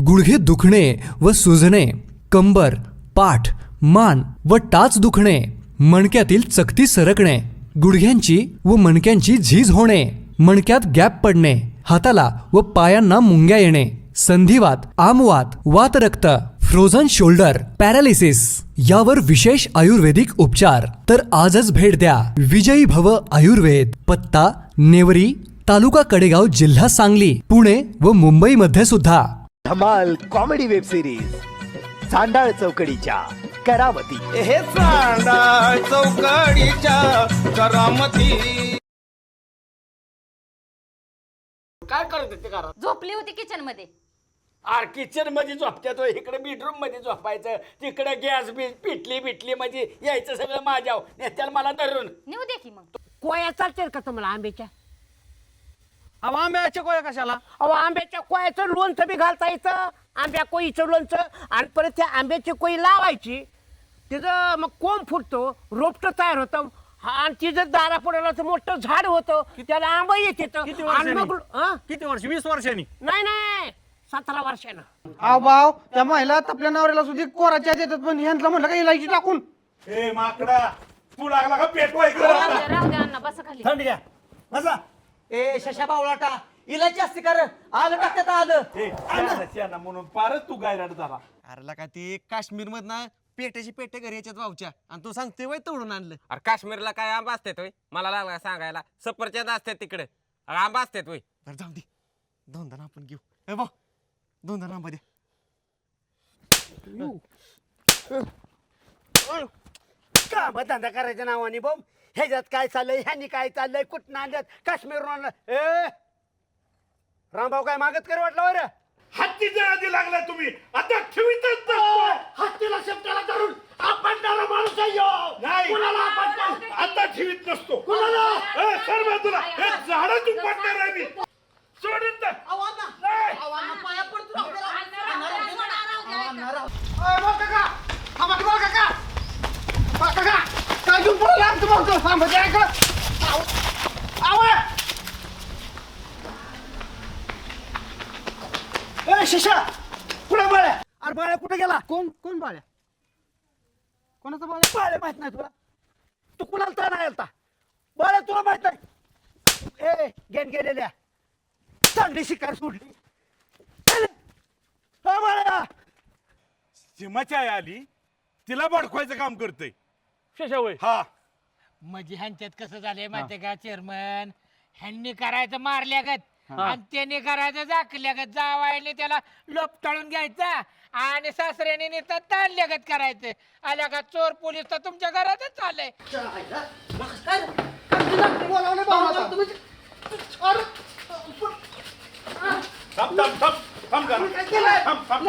गुडघे दुखणे व सुजणे, कंबर, पाठ, मान व टाच दुखणे, मणक्यातील चकती सरकणे, गुडघ्यांची व मणक्यांची झीज होणे, मणक्यात गॅप पडणे, हाताला व पायांना मुंग्या येणे, संधिवात, आमवात, वातरक्त, फ्रोझन शोल्डर, पॅरालिसिस यावर विशेष आयुर्वेदिक उपचार. तर आजच भेट द्या विजयी भव आयुर्वेद. पत्ता नेवरी, तालुका कडेगाव, जिल्हा सांगली, पुणे व मुंबई मध्ये सुद्धा. धमाल कॉमेडी वेब सिरीज चांडाळ चौकडीच्या करामती. हे चांडाळ चौकडीच्या करामती. काय करत होते घरात? झोपली होती किचन मध्ये. आर किचन मध्ये झोपत्यात, इकडे बेडरूम मध्ये झोपायचं, तिकडे गॅस पिटली म्हणजे यायचं सगळं माझ्यावर. नेत्याला मला धरून नेऊ दे की मग. कोया चालतील का तुम्हाला आंब्याच्या? अहो आंब्याच्या कोया कशाला? अहो आंब्याच्या कोयाचं लोणचं बी घालता येतं, आंब्या कोईचं लोणचं. आणि परत त्या आंब्याची कोई लावायची, तिथं मग कोंब फुटतो, रोपटं तयार होतं, आणि तिथं दारा पडलं मोठं झाड होतं, त्याला आंबा येत येतं. किती आणि मग किती वर्ष? 20 वर्षांनी? नाही 17 वर्षानं. अहो भाऊ, त्या महिला आपल्या नवऱ्याला सुद्धा कोराच्या देतात, पण ह्यांना म्हणलं का इलायची टाकून. ए माकडा, तू लागला का पेटवा इकडे? राहू द्या अण्णा, बसा खाली. थंड घ्या बसा. ए शशा बावळाटा, इला जास्त कर आलं टाकतात आलं म्हणून फारच तू गायराट झाला. अरे का ते काश्मीर मधनं पेट्याची पेटे घरी याच्यात भाऊच्या, आणि तू सांगते वय तोडून आणलं. अरे काश्मीरला काय आंबा असतात वय? मला लागला सांगायला, सफरचंद असतात तिकडे, आंबा असतात वय? बरं जाऊ दे, 2 जण आपण घेऊ. ए भाऊ 2 जण आंबा द्या. काम धंदा करायच्या नावाने भाऊ, ह्याच्यात काय चाललंय, ह्यांनी काय चाललंय, कुठं आणल्यात, काश्मीरवरून आणलं. ए रामभाऊ काय मागत कर वाटलं बरं? हत्तीच्या आधी लागला तुम्ही, आता ठेवीतच नसतो. हत्तीला शेपटाला धरून आपण माणूस आहे ह्यो. नाही, कुणाला आपण आता ठेवीत नसतो. कुणाला? ए, सर बाजूला, हे झाडच उपटणार आहे मी. सोडून टाक. नाही. काय घेऊन पडला आमचं भाऊ? थांबायचं आहे का? ए शिशा, कुठे बाळ्या? अरे बाळ्या कुठे गेला? कोण बाळ्या? कोणाचा बाळ्या? बाळ्या माहित नाही तुला? तू कुणाला तर नाही आलता? बाळ्या तुला माहित नाही? ए गेन गेलेल्या चांगली शिकार सोडली. बाळ्या सीमाची आई आली, तिला बडकवायचं काम करतोय. शिशा होय. हा, म्हणजे ह्यांच्यात कसं झालंय माहितीये का चेअरमन, ह्यांनी करायचं मारल्यागत आणि त्याने करायचं जाकल्यागत. जावायने त्याला लोपटाळून घ्यायचा आणि सासऱ्याने नुसतं ताणल्यागत करायचं. आल्या का चोर पोलीस तर तुमच्या घरातच चाललंय. थांब थांब थांब थांब जरा. थांब थांब